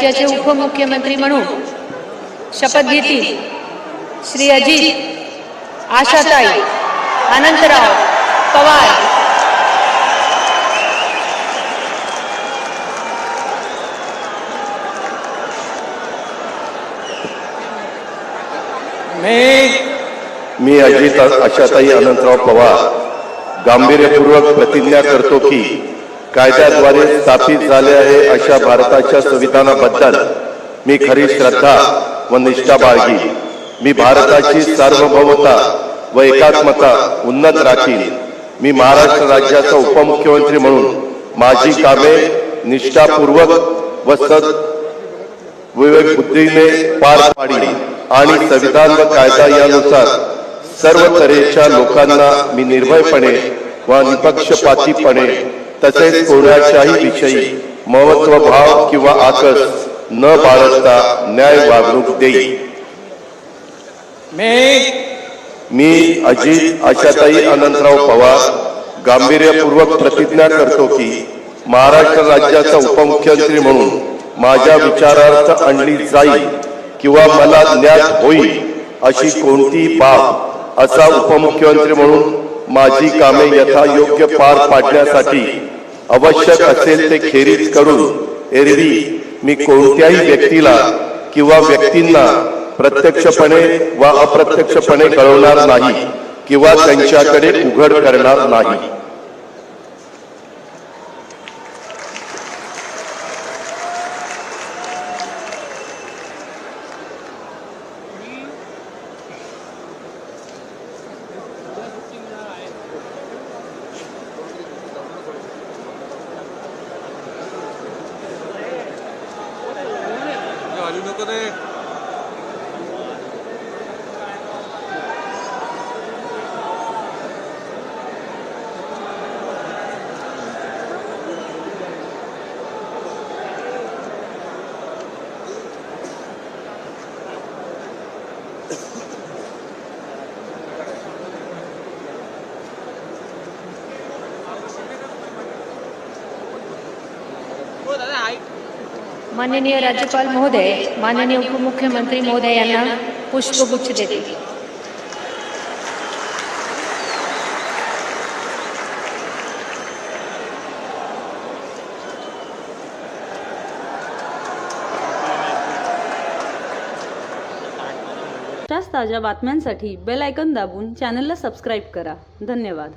राज्याचे उपमुख्यमंत्री म्हणून शपथ घेतील श्री अजित आशाताई अनंतराव पवार। मी अजित आशाताई अनंतराव पवार गांभीर्यपूर्वक प्रतिज्ञा करतो की कायद्याद्वारे स्थापित झाले आहे अशा भारताच्या संविधानाबद्दल मी खरी श्रद्धा व निष्ठा बाळगीन। मी भारताची सार्वभौमता व एकात्मता उन्नत राखीन। मी महाराष्ट्र राज्याचा उपमुख्यमंत्री म्हणून माझी कामे निष्ठापूर्वक व विवेक बुद्धीने पार पाडीन आणि संविधान व कायदा यानुसार सर्व तऱ्हेच्या लोकांना मी निर्भयपणे व निपक्षपातीपणे तसेच कोणाच्याही विषयी महत्वभाव किंवा आकस न बाळगता न्याय वागणूक देईन। मी अजित आशाताई अनंतराव पवार गांभीर्यपूर्वक प्रतिज्ञा करतो की महाराष्ट्र राज्याचा उपमुख्यमंत्री म्हणून माझ्या विचारार्थ आणली जाईल किंवा मला ज्ञात होईल अशी कोणतीही बाब असा उपमुख्यमंत्री म्हणून माझी कामे यथायोग्य पार पाडण्यासाठी आवश्यक असेल ते खेरीज करून एरवी मी कोणत्याही व्यक्तीला किंवा व्यक्तींना प्रत्यक्षपणे व अप्रत्यक्षपणे कळवणार नाही किंवा त्यांच्याकडे उघड करणार नाही। माननीय राज्यपाल महोदय, माननीय उपमुख्यमंत्री महोदय यांना पुष्पगुच्छ देते। ताज्या बातम्यांसाठी बेल आयकॉन दाबून चॅनलला सबस्क्राइब करा। धन्यवाद।